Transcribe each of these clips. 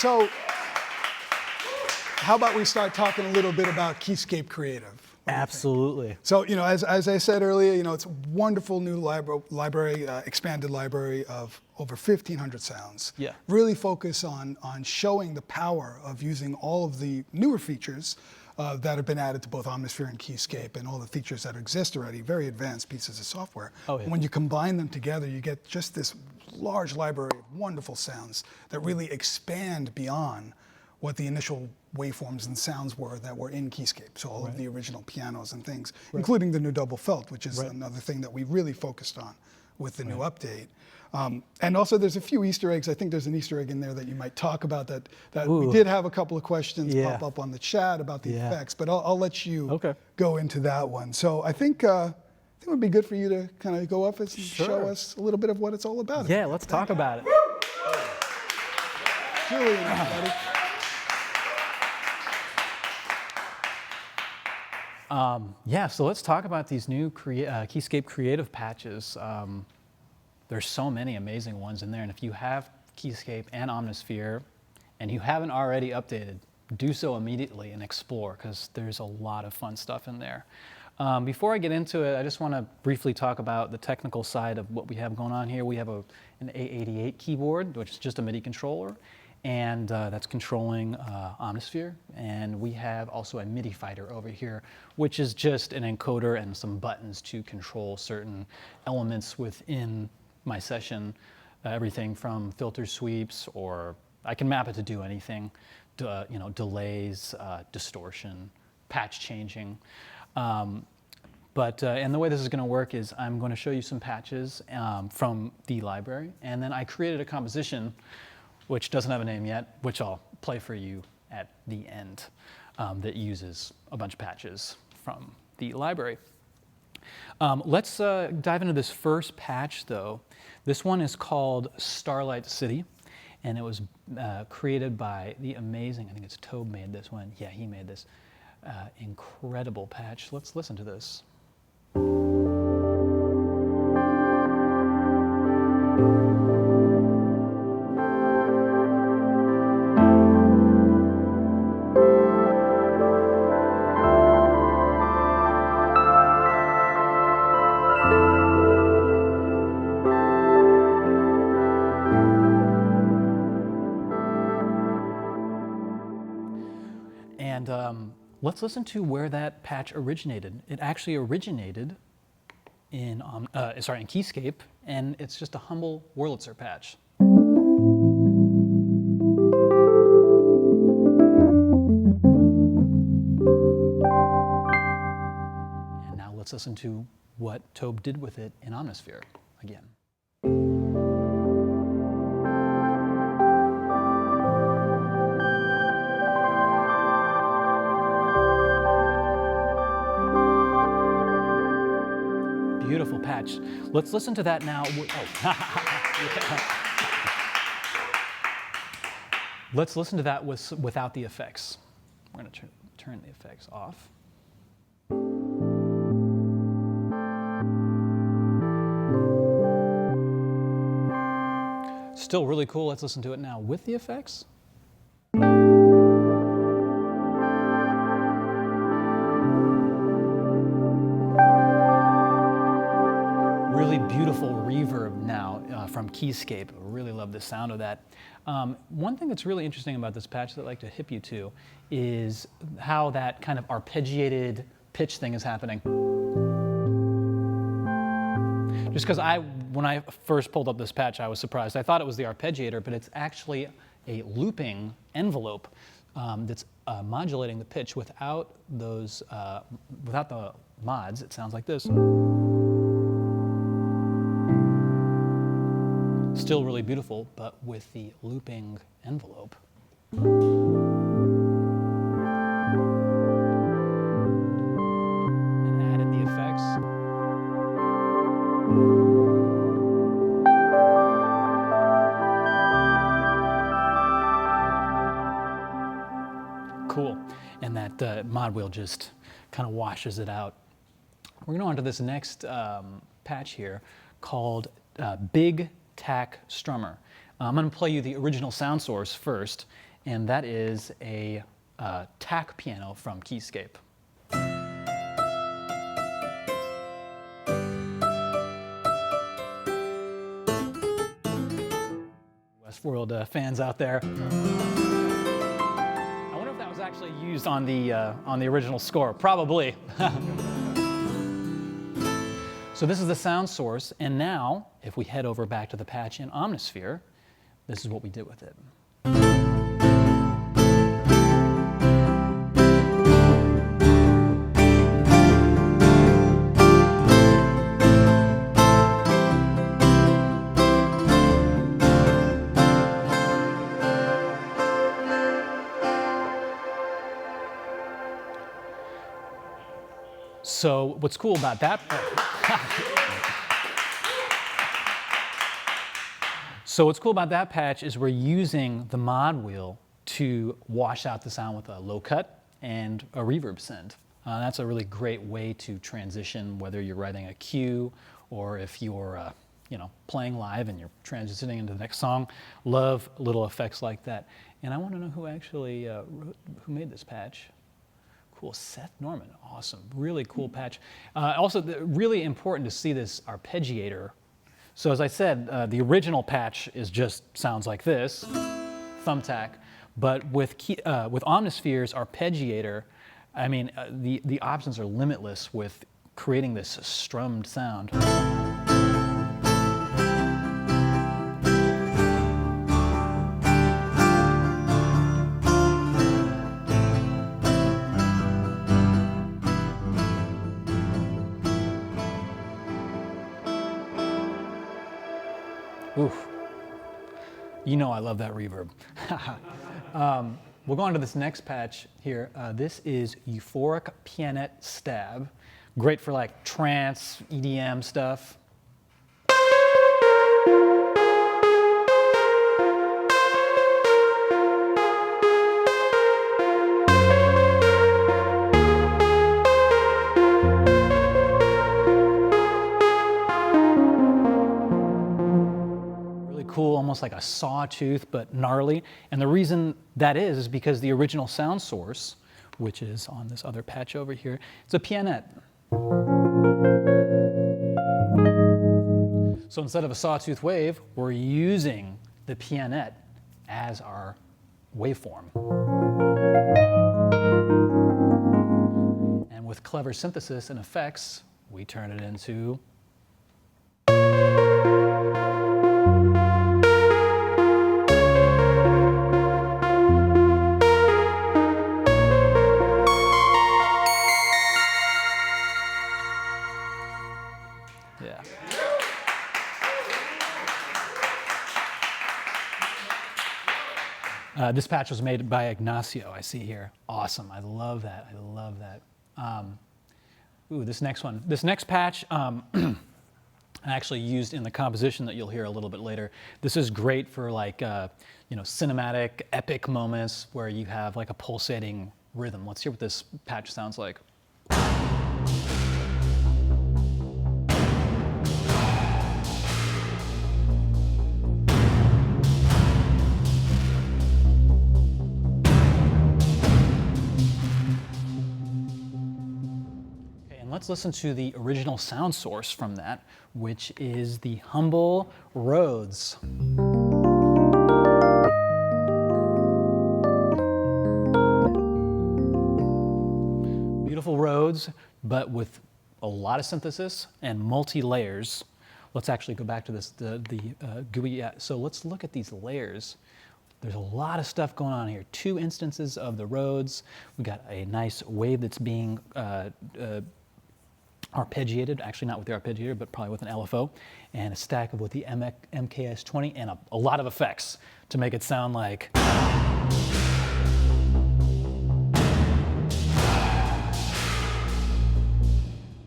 So how about we start talking a little bit about Keyscape Creative? Absolutely. So, as I said earlier, it's a wonderful new library, expanded library of over 1,500 sounds. Yeah. Really focus on showing the power of using all of the newer features that have been added to both Omnisphere and Keyscape, and all the features that exist already, very advanced pieces of software. Oh, yeah. And when you combine them together, you get just this large library of wonderful sounds that really expand beyond what the initial waveforms and sounds were that were in Keyscape. So all of the original pianos and things, including the new double felt, which is another thing that we really focused on with the new update. And also there's a few Easter eggs. I think there's an Easter egg in there that you might talk about that we did have a couple of questions pop up on the chat about the effects, but I'll let you go into that one. So I think it would be good for you to kind of go up and show us a little bit of what it's all about. Yeah, let's talk about it. Julian, everybody. So let's talk about these new Keyscape Creative patches. There's so many amazing ones in there, and if you have Keyscape and Omnisphere and you haven't already updated, do so immediately and explore, because there's a lot of fun stuff in there. Before I get into it, I just want to briefly talk about the technical side of what we have going on here. We have an A88 keyboard, which is just a MIDI controller, and that's controlling Omnisphere. And we have also a MIDI fighter over here, which is just an encoder and some buttons to control certain elements within my session. Everything from filter sweeps, or I can map it to do anything, delays, distortion, patch changing. And the way this is going to work is I'm going to show you some patches from the library, and then I created a composition which doesn't have a name yet, which I'll play for you at the end, that uses a bunch of patches from the library. Let's dive into this first patch, though. This one is called Starlight City, and it was created by the amazing, I think it's Tobe made this one. Yeah, he made this incredible patch. Let's listen to this. Let's listen to where that patch originated. It actually originated in Keyscape, and it's just a humble Wurlitzer patch. And now let's listen to what Tobe did with it in Omnisphere again. Beautiful patch. Let's listen to that now. Let's listen to that without the effects. We're going to turn the effects off. Still really cool. Let's listen to it now with the effects. Really beautiful reverb now from Keyscape. I really love the sound of that. One thing that's really interesting about this patch that I'd like to hip you to is how that kind of arpeggiated pitch thing is happening. Just because when I first pulled up this patch, I was surprised. I thought it was the arpeggiator, but it's actually a looping envelope that's modulating the pitch without those, without the mods. It sounds like this. Still really beautiful, but with the looping envelope. And added the effects. Cool. And that mod wheel just kind of washes it out. We're going on to this next patch here called Big Tack Strummer. I'm going to play you the original sound source first, and that is a tack piano from Keyscape. Westworld fans out there. I wonder if that was actually used on the original score. Probably. So this is the sound source, and now if we head over back to the patch in Omnisphere, this is what we did with it. So what's cool about that? So what's cool about that patch is we're using the mod wheel to wash out the sound with a low cut and a reverb send. That's a really great way to transition, whether you're writing a cue or if you're playing live and you're transitioning into the next song. Love little effects like that. And I want to know who actually who made this patch. Cool, Seth Norman, awesome, really cool patch. Also, really important to see this arpeggiator. So as I said, the original patch sounds like this, thumbtack, but with Omnisphere's arpeggiator, I mean, the options are limitless with creating this strummed sound. Oof. You know I love that reverb. We'll go on to this next patch here. This is Euphoric Pianette Stab. Great for like trance, EDM stuff. Cool, almost like a sawtooth, but gnarly. And the reason that is because the original sound source, which is on this other patch over here, it's a pianette. So instead of a sawtooth wave, we're using the pianette as our waveform. And with clever synthesis and effects, we turn it into this patch was made by Ignacio, I see here. Awesome, I love that, I love that. This next one. This next patch, I actually used in the composition that you'll hear a little bit later. This is great for like, cinematic, epic moments where you have like a pulsating rhythm. Let's hear what this patch sounds like. Let's listen to the original sound source from that, which is the Humble Rhodes. Beautiful Rhodes, but with a lot of synthesis and multi-layers. Let's actually go back to this, the GUI. So let's look at these layers. There's a lot of stuff going on here. 2 instances of the Rhodes. We got a nice wave that's being arpeggiated, actually not with the arpeggiator, but probably with an LFO, and a stack with the MKS20, and a lot of effects to make it sound like.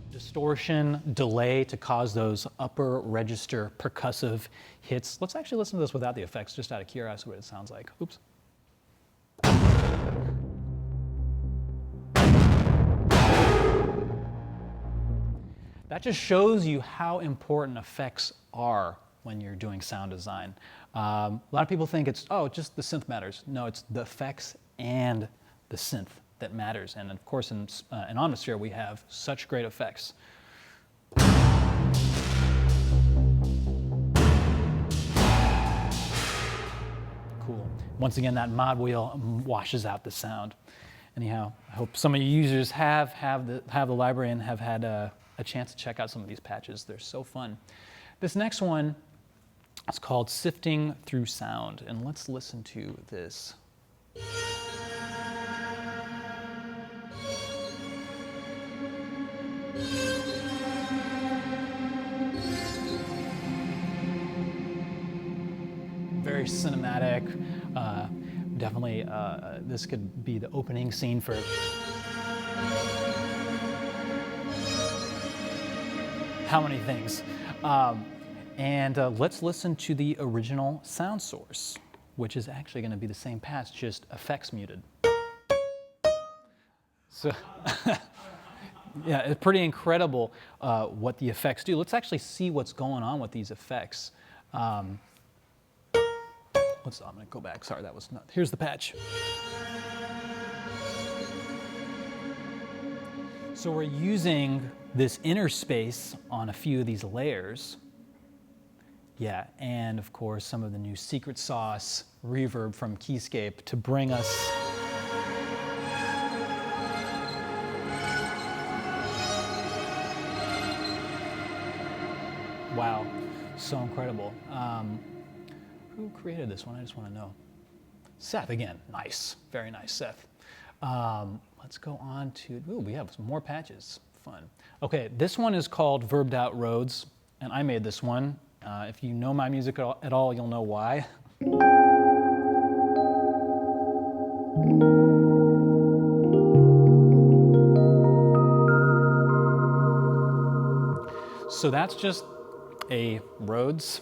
Distortion, delay to cause those upper register percussive hits. Let's actually listen to this without the effects, just out of curiosity what it sounds like. Oops. That just shows you how important effects are when you're doing sound design. A lot of people think it's, oh, just the synth matters. No, it's the effects and the synth that matters. And of course, in Omnisphere, we have such great effects. Cool. Once again, that mod wheel washes out the sound. Anyhow, I hope some of you users have the library and have had a chance to check out some of these patches. They're so fun. This next one is called Sifting Through Sound, and let's listen to this. Very cinematic. Definitely, this could be the opening scene for how many things. Let's listen to the original sound source, which is actually going to be the same patch, just effects muted. So, yeah, it's pretty incredible what the effects do. Let's actually see what's going on with these effects. I'm going to go back. Sorry, that was not. Here's the patch. So we're using this inner space on a few of these layers. Yeah, and of course some of the new secret sauce reverb from Keyscape to bring us wow, so incredible. Who created this one? I just want to know. Seth, again, nice, very nice, Seth. Let's go on to, ooh, we have some more patches, fun. Okay, this one is called Verbed Out Roads, and I made this one. If you know my music at all, you'll know why. So that's just a Rhodes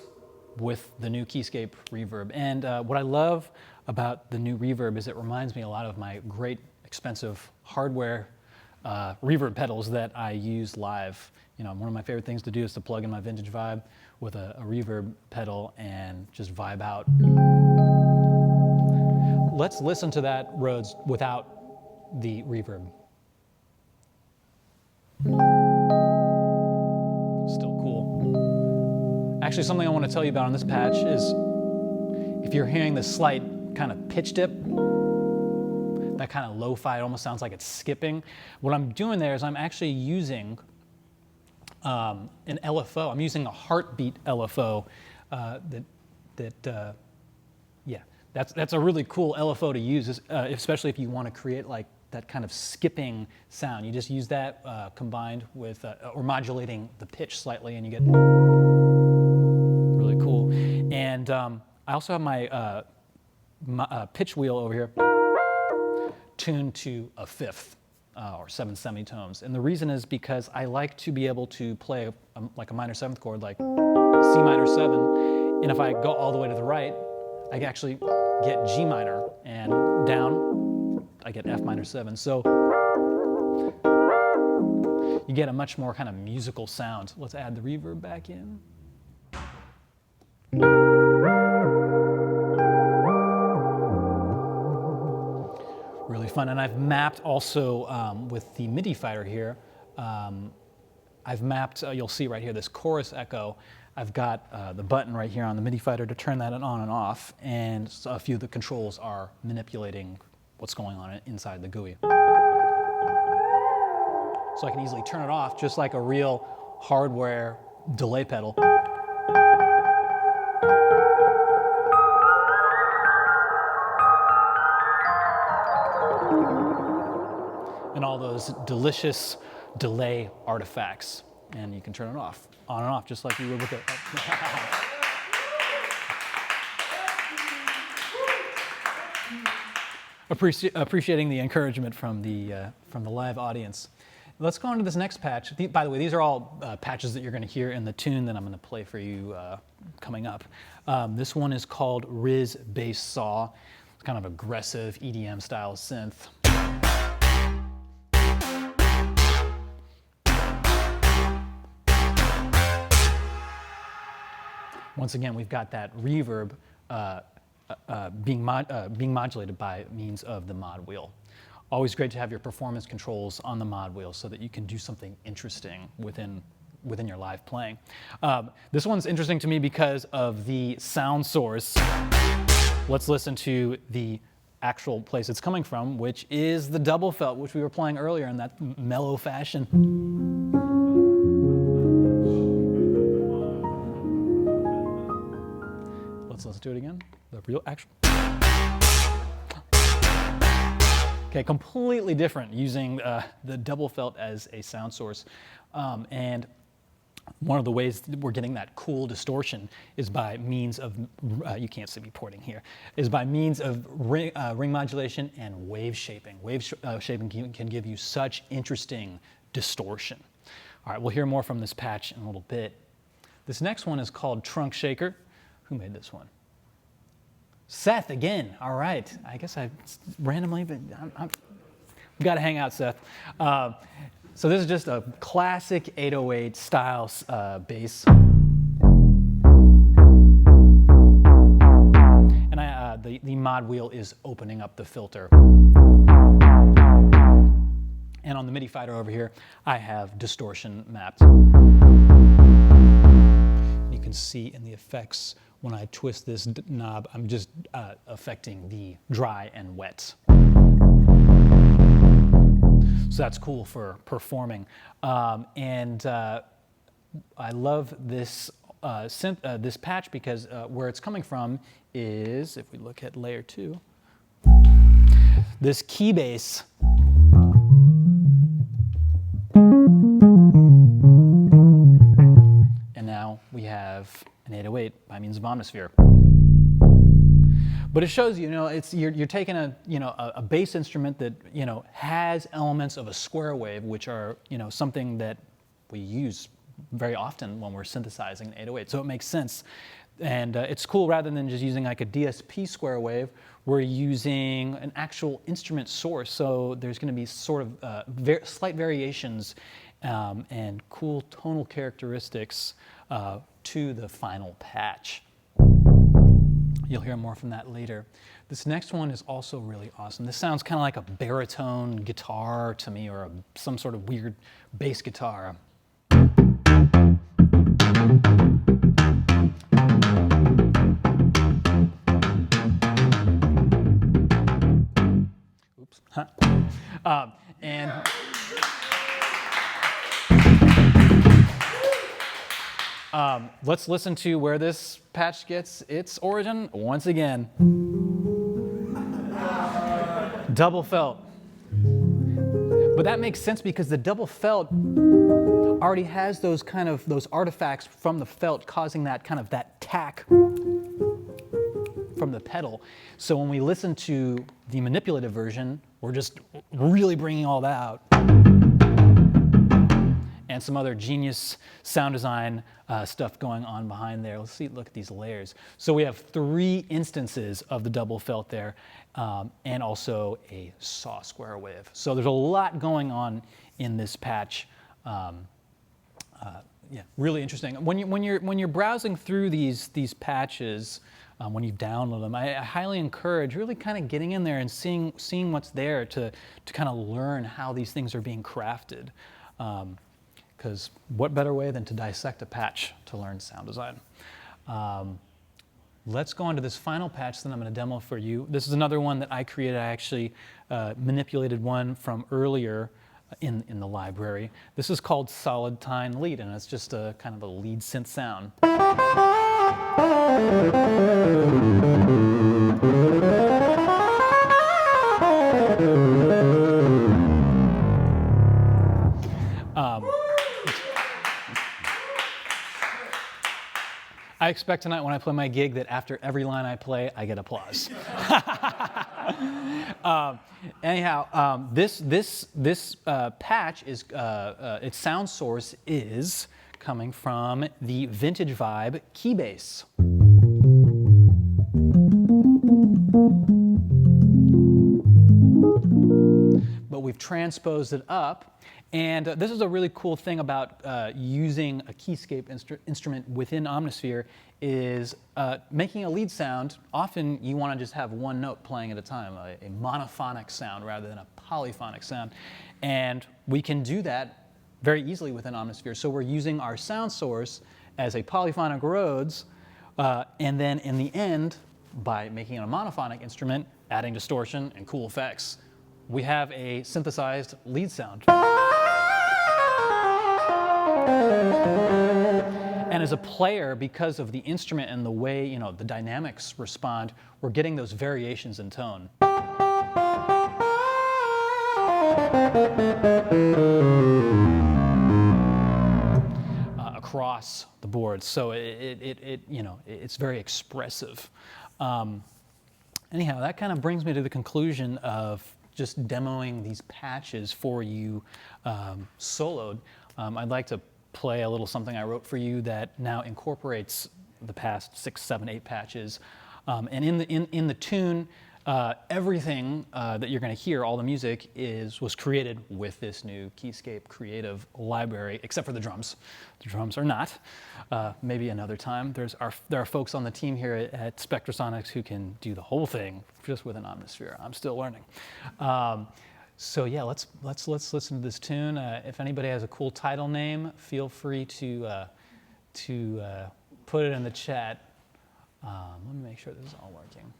with the new Keyscape reverb. And what I love about the new reverb is it reminds me a lot of my great expensive hardware reverb pedals that I use live. You know, one of my favorite things to do is to plug in my vintage vibe with a reverb pedal and just vibe out. Let's listen to that Rhodes without the reverb. Still cool. Actually, something I want to tell you about on this patch is if you're hearing this slight kind of pitch dip, that kind of lo-fi, it almost sounds like it's skipping. What I'm doing there is I'm actually using an LFO. I'm using a heartbeat LFO yeah, that's a really cool LFO to use, especially if you want to create like that kind of skipping sound. You just use that combined with, or modulating the pitch slightly, and you get really cool. And I also have my pitch wheel over here tuned to a fifth or 7 semitones. And the reason is because I like to be able to play like a minor seventh chord, like C minor 7. And if I go all the way to the right, I can actually get G minor, and down, I get F minor 7. So you get a much more kind of musical sound. Let's add the reverb back in. Really fun. And I've mapped also with the MIDI fighter here, I've mapped, you'll see right here, this chorus echo. I've got the button right here on the MIDI fighter to turn that on and off, and so a few of the controls are manipulating what's going on inside the GUI. So I can easily turn it off just like a real hardware delay pedal. And all those delicious delay artifacts. And you can turn it off, on and off, just like you would with it. Appreciating the encouragement from the live audience. Let's go on to this next patch. By the way, these are all patches that you're going to hear in the tune that I'm going to play for you coming up. This one is called Riz Bass Saw. It's kind of aggressive EDM style synth. Once again, we've got that reverb being modulated by means of the mod wheel. Always great to have your performance controls on the mod wheel so that you can do something interesting within your live playing. This one's interesting to me because of the sound source. Let's listen to the actual place it's coming from, which is the double felt, which we were playing earlier in that mellow fashion. Let's listen to it again. The real actual. Okay, completely different using the double felt as a sound source. And one of the ways that we're getting that cool distortion is by means of, you can't see me pointing here, is by means of ring modulation and wave shaping. Shaping can give you such interesting distortion. All right, we'll hear more from this patch in a little bit. This next one is called Trunk Shaker. Who made this one? Seth again. All right. I guess I randomly, but we got to hang out, Seth. So this is just a classic 808 style bass. And the mod wheel is opening up the filter. And on the MIDI fighter over here, I have distortion mapped. You can see in the effects when I twist this knob, I'm just affecting the dry and wet. So that's cool for performing. I love this this patch because where it's coming from is, if we look at layer 2, this key bass. And now we have an 808 by means of Omnisphere. But it shows you, you're taking a bass instrument that has elements of a square wave, which are something that we use very often when we're synthesizing an 808. So it makes sense, and it's cool. Rather than just using like a DSP square wave, we're using an actual instrument source. So there's going to be sort of slight variations and cool tonal characteristics to the final patch. You'll hear more from that later. This next one is also really awesome. This sounds kind of like a baritone guitar to me, or some sort of weird bass guitar. Oops. Let's listen to where this patch gets its origin once again. Double felt. But that makes sense because the double felt already has those artifacts from the felt, causing that tack from the pedal. So when we listen to the manipulative version, we're just really bringing all that out. And some other genius sound design stuff going on behind there. Let's look at these layers. So we have 3 instances of the double felt there, and also a saw square wave. So there's a lot going on in this patch. Yeah, really interesting. When you're browsing through these patches, when you download them, I highly encourage really kind of getting in there and seeing what's there to kind of learn how these things are being crafted. Because what better way than to dissect a patch to learn sound design? Let's go on to this final patch that I'm going to demo for you. This is another one that I created. I actually manipulated one from earlier in the library. This is called Solid Tine Lead, and it's just a kind of a lead synth sound. I expect tonight when I play my gig that after every line I play, I get applause. Anyhow, this patch is its sound source is coming from the Vintage Vibe Keybase. But we've transposed it up, And this is a really cool thing about using a Keyscape instrument within Omnisphere is making a lead sound. Often you want to just have one note playing at a time, a monophonic sound rather than a polyphonic sound. And we can do that very easily within Omnisphere. So we're using our sound source as a polyphonic Rhodes, and then in the end, by making it a monophonic instrument, adding distortion and cool effects, we have a synthesized lead sound. And as a player, because of the instrument and the way the dynamics respond, we're getting those variations in tone. Across the board, so it's very expressive. Anyhow, that kind of brings me to the conclusion of just demoing these patches for you soloed. I'd like to play a little something I wrote for you that now incorporates the past 6, 7, 8 patches. And in the tune, everything that you're going to hear, all the music, was created with this new Keyscape Creative library, except for the drums. The drums are not. Maybe another time. There are folks on the team here at Spectrasonics who can do the whole thing just with an Omnisphere. I'm still learning. So yeah, let's listen to this tune. If anybody has a cool title name, feel free to put it in the chat. Let me make sure this is all working.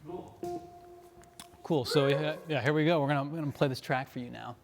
Cool. So yeah, here we go. We're gonna play this track for you now.